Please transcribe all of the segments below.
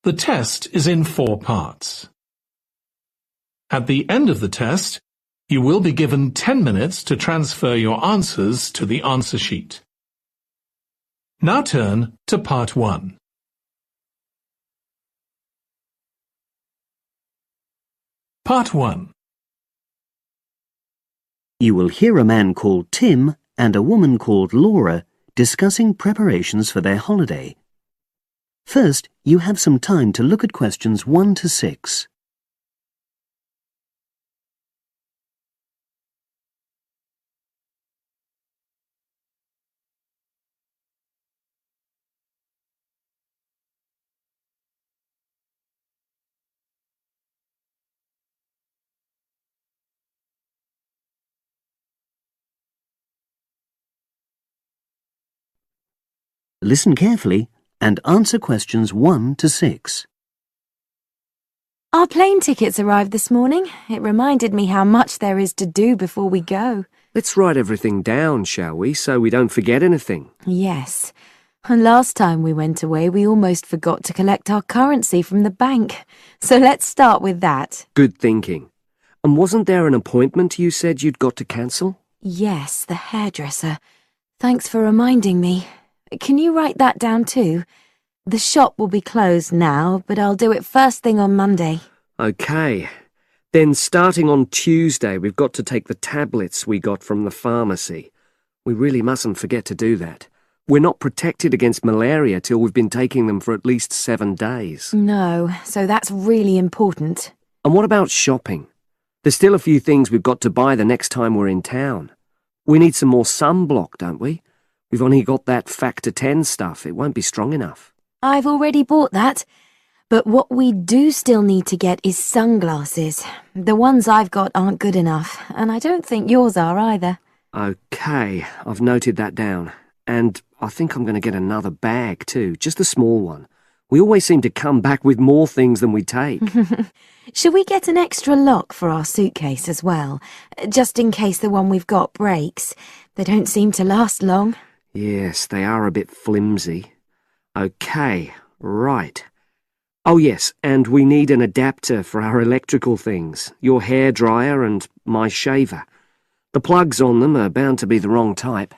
The test is in 4 parts. At the end of the test, you will be given 10 minutes to transfer your answers to the answer sheet. Now turn to Part 1. Part 1. You will hear a man called Tim and a woman called Laura discussing preparations for their holiday. First, you have some time to look at questions 1 to 6. Listen carefully and answer questions 1 to 6. Our plane tickets arrived this morning. It reminded me how much there is to do before we go. Let's write everything down, shall we, so we don't forget anything? Yes. And last time we went away, we almost forgot to collect our currency from the bank. So let's start with that. Good thinking. And wasn't there an appointment you said you'd got to cancel? Yes, the hairdresser. Thanks for reminding me. Can you write that down too? The shop will be closed now, but I'll do it first thing on Monday. OK. Then starting on Tuesday, we've got to take the tablets we got from the pharmacy. We really mustn't forget to do that. We're not protected against malaria till we've been taking them for at least 7 days. No, so that's really important. And what about shopping? There's still a few things we've got to buy the next time we're in town. We need some more sunblock, don't we? We've only got that Factor 10 stuff. It won't be strong enough. I've already bought that. But what we do still need to get is sunglasses. The ones I've got aren't good enough, and I don't think yours are either. OK, I've noted that down. And I think I'm going to get another bag too, just a small one. We always seem to come back with more things than we take. Shall we get an extra lock for our suitcase as well, just in case the one we've got breaks? They don't seem to last long. Yes, they are a bit flimsy. OK, right. Oh yes, and we need an adapter for our electrical things, your hairdryer and my shaver. The plugs on them are bound to be the wrong type.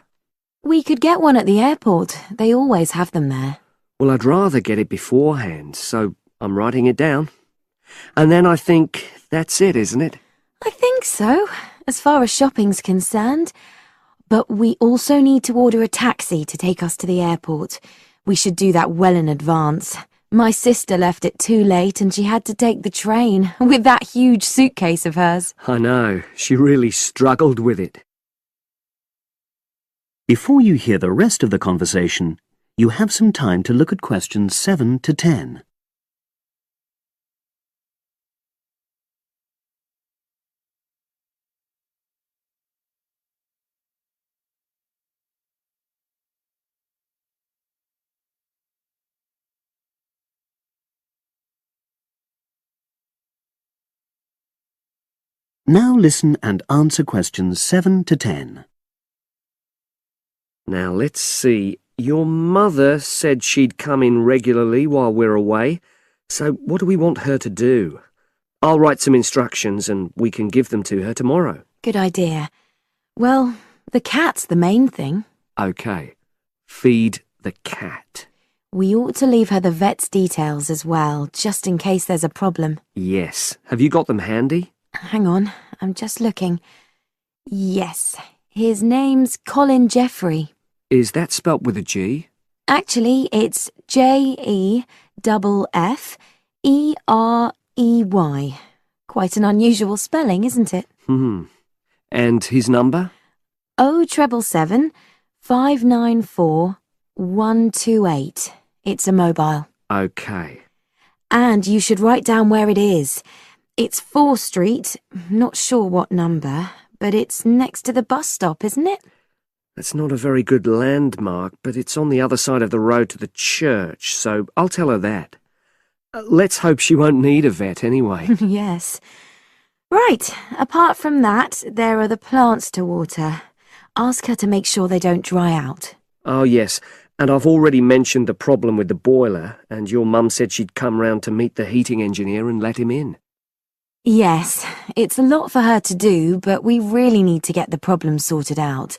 We could get one at the airport. They always have them there. Well, I'd rather get it beforehand, so I'm writing it down. And then I think that's it, isn't it? I think so, as far as shopping's concerned. But we also need to order a taxi to take us to the airport. We should do that well in advance. My sister left it too late and she had to take the train with that huge suitcase of hers. I know, she really struggled with it. Before you hear the rest of the conversation, you have some time to look at questions 7 to 10. Now listen and answer questions 7 to 10. Now let's see. Your mother said she'd come in regularly while we're away, so what do we want her to do? I'll write some instructions and we can give them to her tomorrow. Good idea. Well, the cat's the main thing. OK. Feed the cat. We ought to leave her the vet's details as well, just in case there's a problem. Yes. Have you got them handy? Hang on, I'm just looking. Yes, his name's Colin Jeffrey. Is that spelt with a G? Actually, it's Jeffrey. Quite an unusual spelling, isn't it? And his number? 077 594 128. It's a mobile. OK. And you should write down where it is. It's 4th Street, not sure what number, but it's next to the bus stop, isn't it? That's not a very good landmark, but it's on the other side of the road to the church, so I'll tell her that. Let's hope she won't need a vet anyway. Yes. Right, apart from that, there are the plants to water. Ask her to make sure they don't dry out. Oh, yes, And I've already mentioned the problem with the boiler, and your mum said she'd come round to meet the heating engineer and let him in. Yes, it's a lot for her to do, but we really need to get the problem sorted out.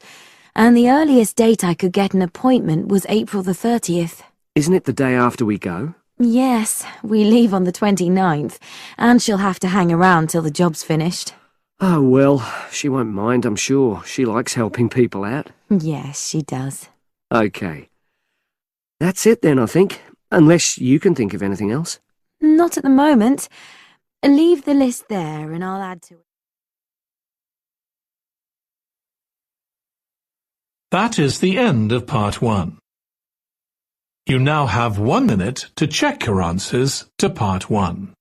And the earliest date I could get an appointment was April the 30th. Isn't it the day after we go? Yes, we leave on the 29th, and she'll have to hang around till the job's finished. Oh, well, she won't mind, I'm sure. She likes helping people out. Yes, she does. OK. That's it then, I think. Unless you can think of anything else. Not at the moment. Leave the list there and I'll add to it. That is the end of part 1. You now have 1 minute to check your answers to part 1.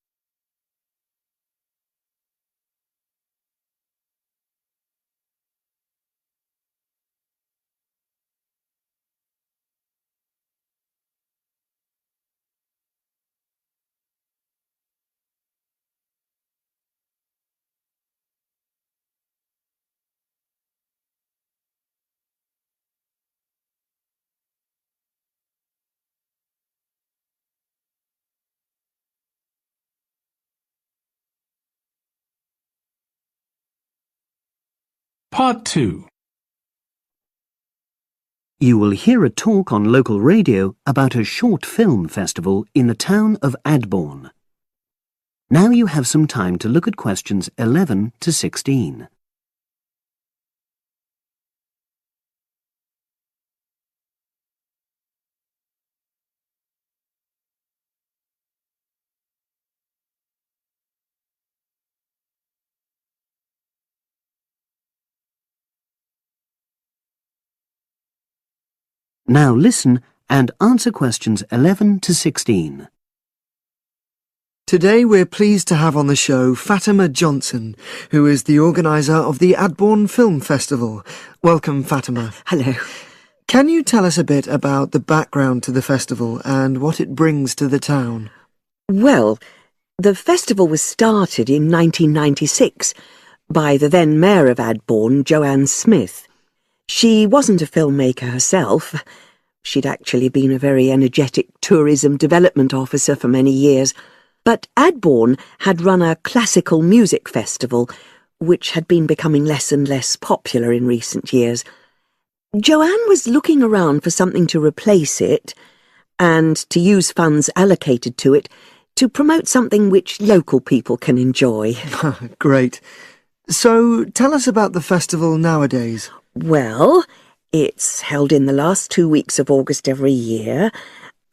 Part 2. You will hear a talk on local radio about a short film festival in the town of Adbourne. Now you have some time to look at questions 11 to 16. Now listen and answer questions 11 to 16. Today we're pleased to have on the show Fatima Johnson, who is the organiser of the Adbourne Film Festival. Welcome, Fatima. Hello. Can you tell us a bit about the background to the festival and what it brings to the town? Well, the festival was started in 1996 by the then Mayor of Adbourne, Joanne Smith. She wasn't a filmmaker herself. She'd actually been a very energetic tourism development officer for many years. But Adbourne had run a classical music festival, which had been becoming less and less popular in recent years. Joanne was looking around for something to replace it, and to use funds allocated to it to promote something which local people can enjoy. Great. So tell us about the festival nowadays. Well, it's held in the last 2 weeks of August every year,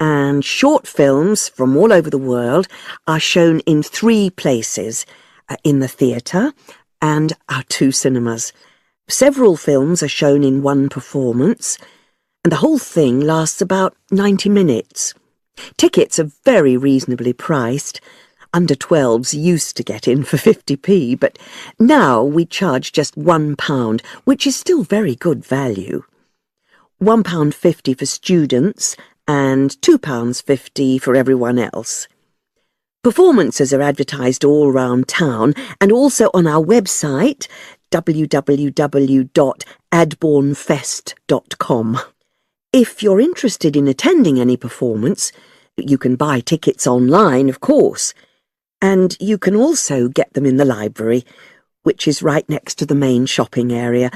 and short films from all over the world are shown in 3 places, in the theatre and our 2 cinemas. Several films are shown in 1 performance, and the whole thing lasts about 90 minutes. Tickets are very reasonably priced. Under 12s used to get in for 50p, but now we charge just £1, which is still very good value. £1.50 for students and £2.50 for everyone else. Performances are advertised all round town and also on our website, www.adbournefest.com. If you're interested in attending any performance, you can buy tickets online, of course. And you can also get them in the library, which is right next to the main shopping area.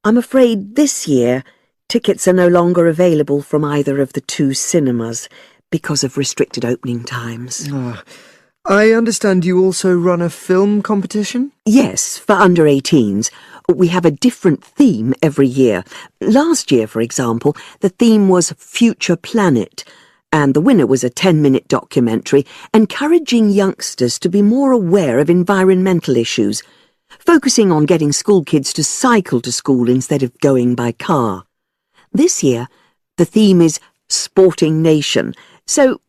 I'm afraid this year tickets are no longer available from either of the 2 cinemas because of restricted opening times. I understand you also run a film competition? Yes, for under 18s. We have a different theme every year. Last year, for example, the theme was Future Planet, and the winner was a 10-minute documentary encouraging youngsters to be more aware of environmental issues, focusing on getting school kids to cycle to school instead of going by car. This year, the theme is Sporting Nation, so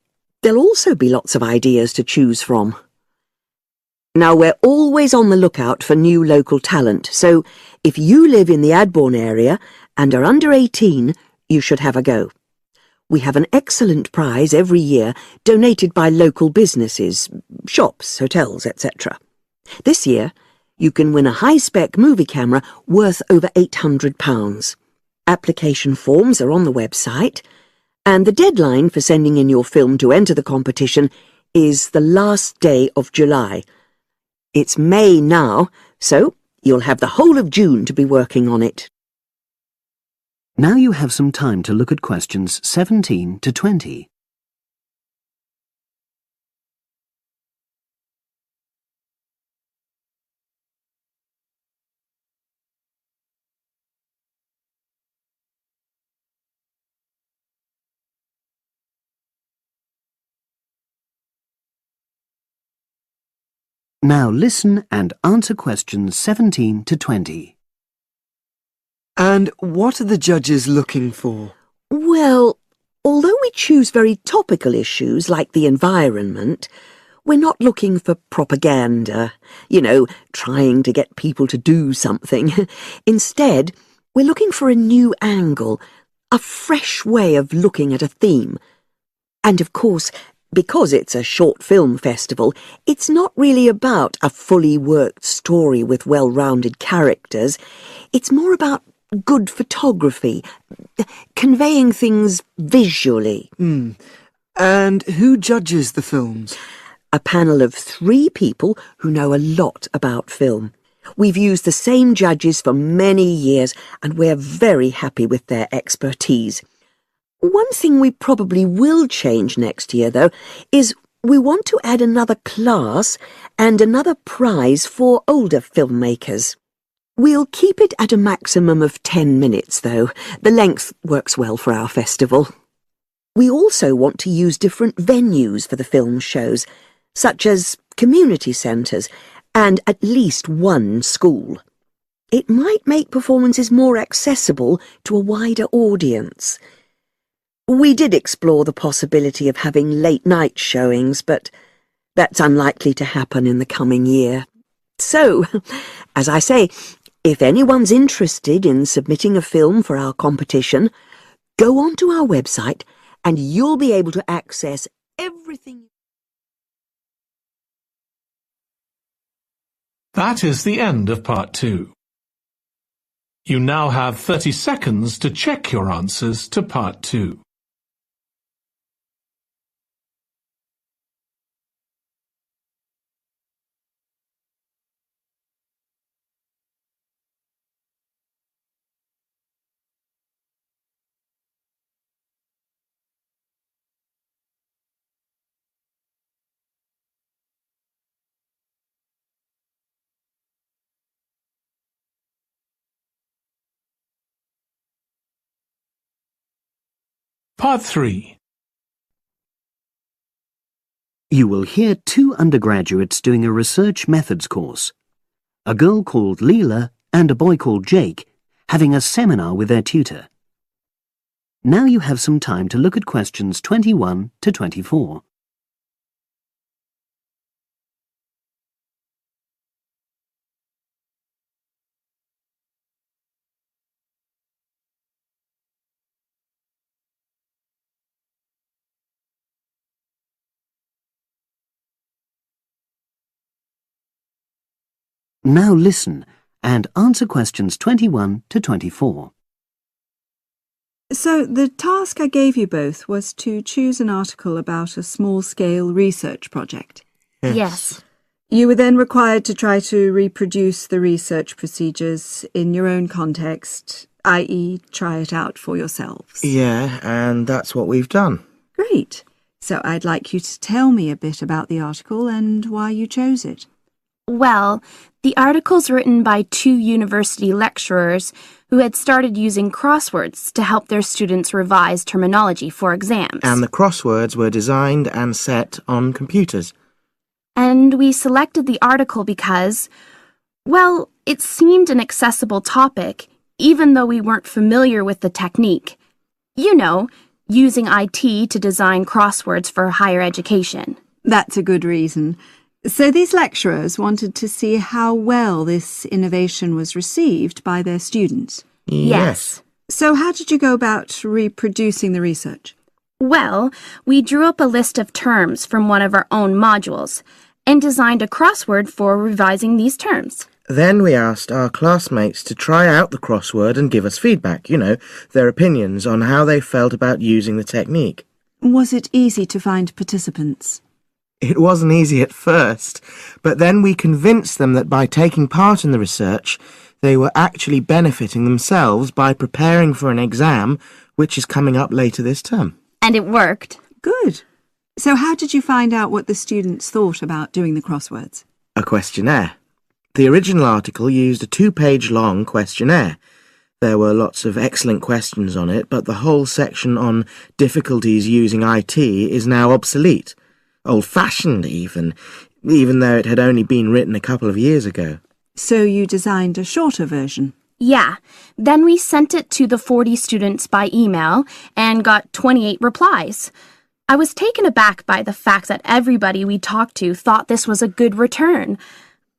there'll also be lots of ideas to choose from. Now, we're always on the lookout for new local talent, so if you live in the Adbourne area and are under 18, you should have a go. We have an excellent prize every year donated by local businesses, shops, hotels, etc. This year, you can win a high-spec movie camera worth over £800. Application forms are on the website, And the deadline for sending in your film to enter the competition is the last day of July. It's May now, so you'll have the whole of June to be working on it. Now you have some time to look at questions 17 to 20. Now listen and answer questions 17 to 20. And what are the judges looking for? Well, although we choose very topical issues like the environment, we're not looking for propaganda, trying to get people to do something. Instead, we're looking for a new angle, a fresh way of looking at a theme. And of course, because it's a short film festival, it's not really about a fully worked story with well-rounded characters. It's more about good photography, conveying things visually. And who judges the films? A panel of 3 people who know a lot about film. We've used the same judges for many years, and we're very happy with their expertise. One thing we probably will change next year, though, is we want to add another class and another prize for older filmmakers. We'll keep it at a maximum of 10 minutes, though. The length works well for our festival. We also want to use different venues for the film shows, such as community centres and at least one school. It might make performances more accessible to a wider audience. We did explore the possibility of having late-night showings, but that's unlikely to happen in the coming year. So, as I say, if anyone's interested in submitting a film for our competition, go onto our website and you'll be able to access everything. That is the end of part 2. You now have 30 seconds to check your answers to part 2. Part 3. You will hear 2 undergraduates doing a research methods course. A girl called Leela and a boy called Jake having a seminar with their tutor. Now you have some time to look at questions 21 to 24. Now listen and answer questions 21 to 24. So the task I gave you both was to choose an article about a small-scale research project. Yes. You were then required to try to reproduce the research procedures in your own context, i.e. try it out for yourselves. Yeah, and that's what we've done. Great. So I'd like you to tell me a bit about the article and why you chose it. Well, the article's written by 2 university lecturers who had started using crosswords to help their students revise terminology for exams. And the crosswords were designed and set on computers. And we selected the article because, well, it seemed an accessible topic, even though we weren't familiar with the technique. You know, using IT to design crosswords for higher education. That's a good reason. So these lecturers wanted to see how well this innovation was received by their students. Yes. So how did you go about reproducing the research? Well, we drew up a list of terms from one of our own modules and designed a crossword for revising these terms. Then we asked our classmates to try out the crossword and give us feedback, their opinions on how they felt about using the technique. Was it easy to find participants? It wasn't easy at first, but then we convinced them that by taking part in the research, they were actually benefiting themselves by preparing for an exam which is coming up later this term. And it worked. Good. So how did you find out what the students thought about doing the crosswords? A questionnaire. The original article used a 2-page long questionnaire. There were lots of excellent questions on it, but the whole section on difficulties using IT is now obsolete. Old-fashioned even though it had only been written a couple of years ago. So you designed a shorter version? Yeah. Then we sent it to the 40 students by email and got 28 replies. I was taken aback by the fact that everybody we talked to thought this was a good return.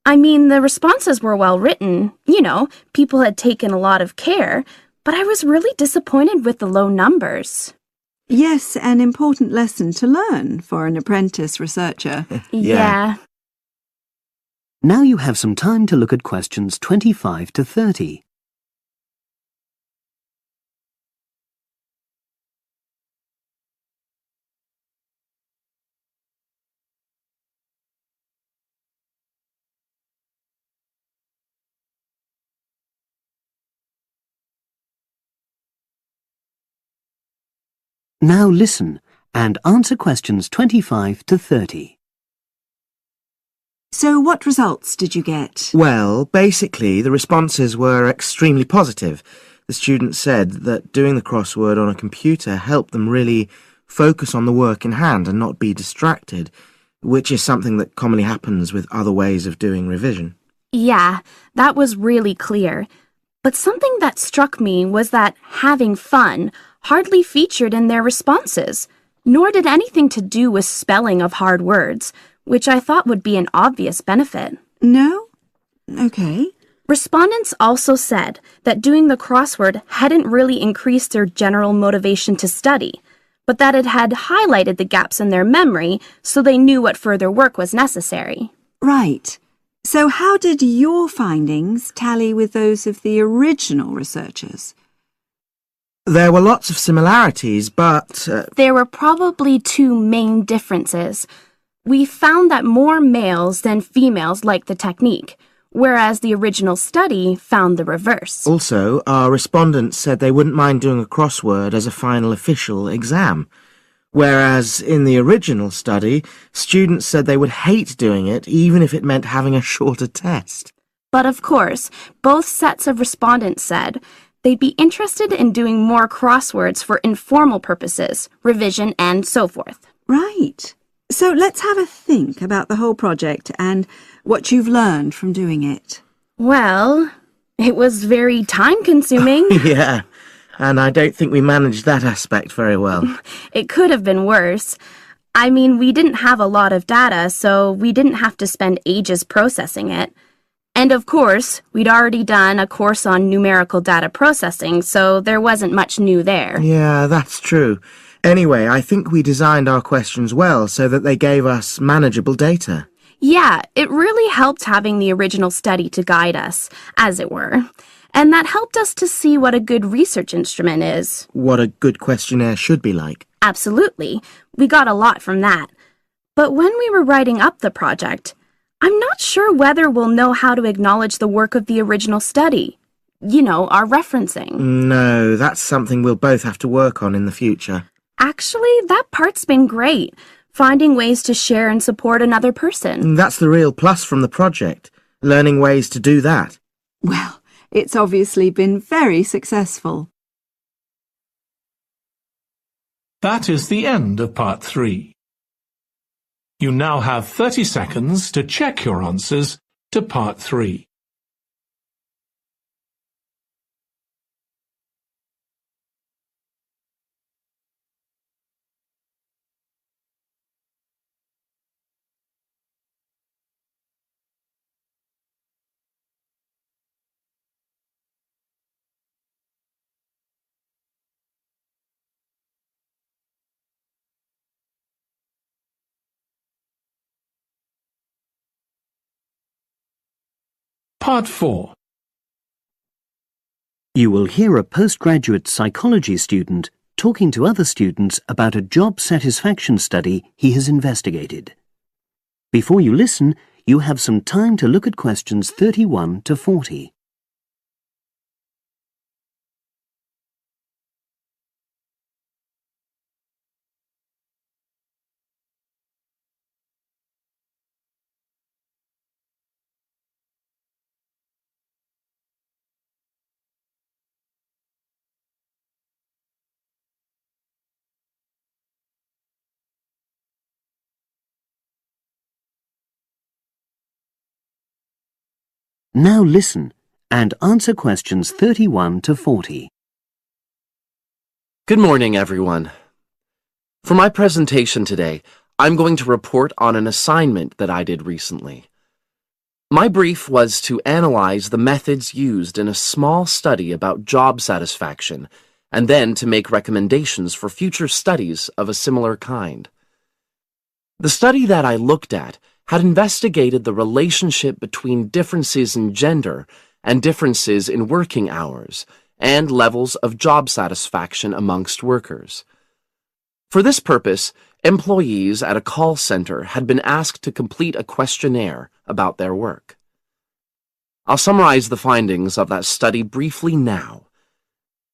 I mean, the responses were well written. People had taken a lot of care, but I was really disappointed with the low numbers. Yes, an important lesson to learn for an apprentice researcher. Yeah. Now you have some time to look at questions 25 to 30. Now listen and answer questions 25 to 30. So what results did you get? Well, basically, the responses were extremely positive. The students said that doing the crossword on a computer helped them really focus on the work in hand and not be distracted, which is something that commonly happens with other ways of doing revision. Yeah, that was really clear. But something that struck me was that having fun hardly featured in their responses, nor did anything to do with spelling of hard words, which I thought would be an obvious benefit. No? Okay. Respondents also said that doing the crossword hadn't really increased their general motivation to study, but that it had highlighted the gaps in their memory so they knew what further work was necessary. Right. So how did your findings tally with those of the original researchers? There were lots of similarities, but... There were probably two main differences. We found that more males than females liked the technique, whereas the original study found the reverse. Also, our respondents said they wouldn't mind doing a crossword as a final official exam, whereas in the original study, students said they would hate doing it even if it meant having a shorter test. But of course, both sets of respondents said they'd be interested in doing more crosswords for informal purposes, revision, and so forth. Right. So let's have a think about the whole project and what you've learned from doing it. Well, it was very time-consuming. Yeah, and I don't think we managed that aspect very well. It could have been worse. I mean, we didn't have a lot of data, so we didn't have to spend ages processing it. And of course, we'd already done a course on numerical data processing, so there wasn't much new there. Yeah, that's true. Anyway, I think we designed our questions well so that they gave us manageable data. Yeah, it really helped having the original study to guide us, as it were. And that helped us to see what a good research instrument is. What a good questionnaire should be like. Absolutely. We got a lot from that. But when we were writing up the project, I'm not sure whether we'll know how to acknowledge the work of the original study. Our referencing. No, that's something we'll both have to work on in the future. Actually, that part's been great. Finding ways to share and support another person. That's the real plus from the project, learning ways to do that. Well, it's obviously been very successful. That is the end of part 3. You now have 30 seconds to check your answers to part 3. Part 4. You will hear a postgraduate psychology student talking to other students about a job satisfaction study he has investigated. Before you listen, you have some time to look at questions 31 to 40. Now listen and answer questions 31 to 40. Good morning, everyone. For my presentation today, I'm going to report on an assignment that I did recently. My brief was to analyze the methods used in a small study about job satisfaction, and then to make recommendations for future studies of a similar kind. The study that I looked at had investigated the relationship between differences in gender and differences in working hours and levels of job satisfaction amongst workers. For this purpose, employees at a call center had been asked to complete a questionnaire about their work. I'll summarize the findings of that study briefly now.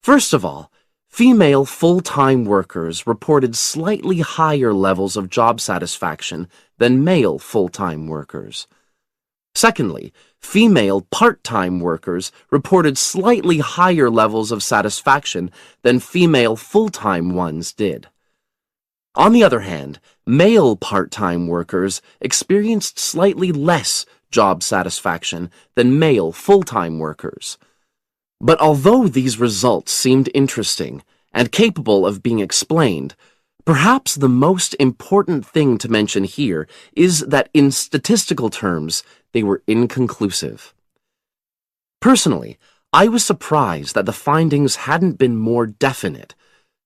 First of all, female full-time workers reported slightly higher levels of job satisfaction than male full-time workers. Secondly, female part-time workers reported slightly higher levels of satisfaction than female full-time ones did. On the other hand, male part-time workers experienced slightly less job satisfaction than male full-time workers. But although these results seemed interesting and capable of being explained, perhaps the most important thing to mention here is that in statistical terms, they were inconclusive. Personally, I was surprised that the findings hadn't been more definite,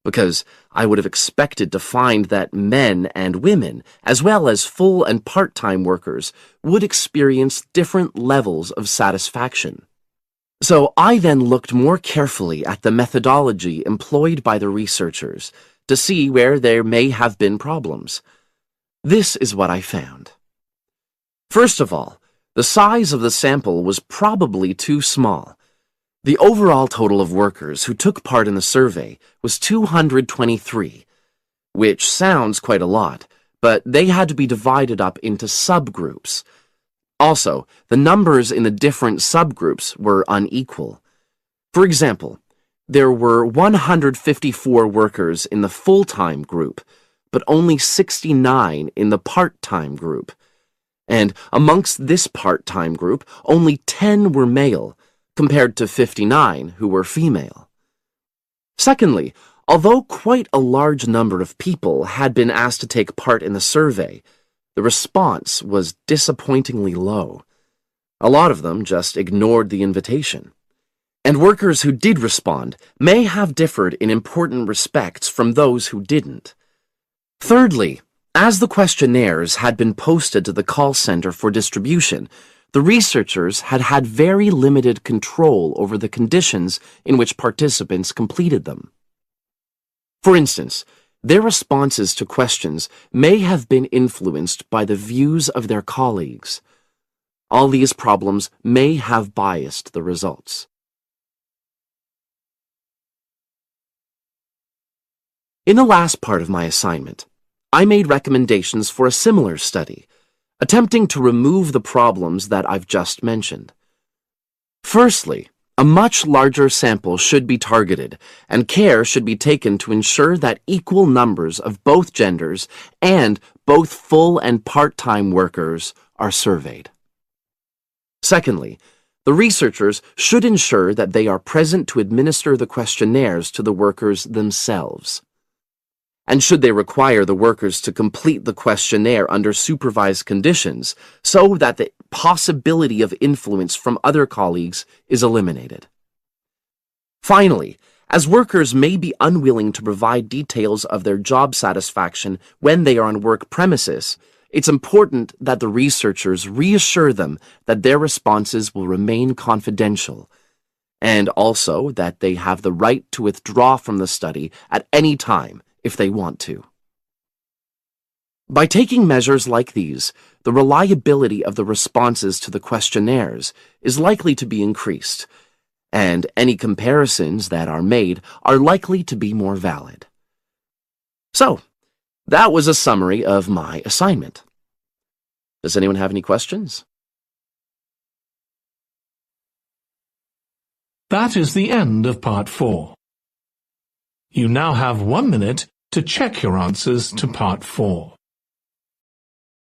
because I would have expected to find that men and women, as well as full and part-time workers, would experience different levels of satisfaction. So I then looked more carefully at the methodology employed by the researchers to see where there may have been problems. This is what I found. First of all, the size of the sample was probably too small. The overall total of workers who took part in the survey was 223, which sounds quite a lot, but they had to be divided up into subgroups. Also, the numbers in the different subgroups were unequal. For example, there were 154 workers in the full-time group, but only 69 in the part-time group. And amongst this part-time group, only 10 were male, compared to 59 who were female. Secondly, although quite a large number of people had been asked to take part in the survey, the response was disappointingly low. A lot of them just ignored the invitation. And workers who did respond may have differed in important respects from those who didn't. Thirdly, as the questionnaires had been posted to the call center for distribution, the researchers had had very limited control over the conditions in which participants completed them. For instance, their responses to questions may have been influenced by the views of their colleagues. All these problems may have biased the results. In the last part of my assignment, I made recommendations for a similar study, attempting to remove the problems that I've just mentioned. Firstly, a much larger sample should be targeted, and care should be taken to ensure that equal numbers of both genders and both full and part-time workers are surveyed. Secondly, the researchers should ensure that they are present to administer the questionnaires to the workers themselves. And should they require the workers to complete the questionnaire under supervised conditions so that the possibility of influence from other colleagues is eliminated. Finally, as workers may be unwilling to provide details of their job satisfaction when they are on work premises, it's important that the researchers reassure them that their responses will remain confidential, and also that they have the right to withdraw from the study at any time if they want to. By taking measures like these, the reliability of the responses to the questionnaires is likely to be increased, and any comparisons that are made are likely to be more valid. So, that was a summary of my assignment. Does anyone have any questions? That is the end of Part 4. You now have 1 minute to check your answers to Part 4.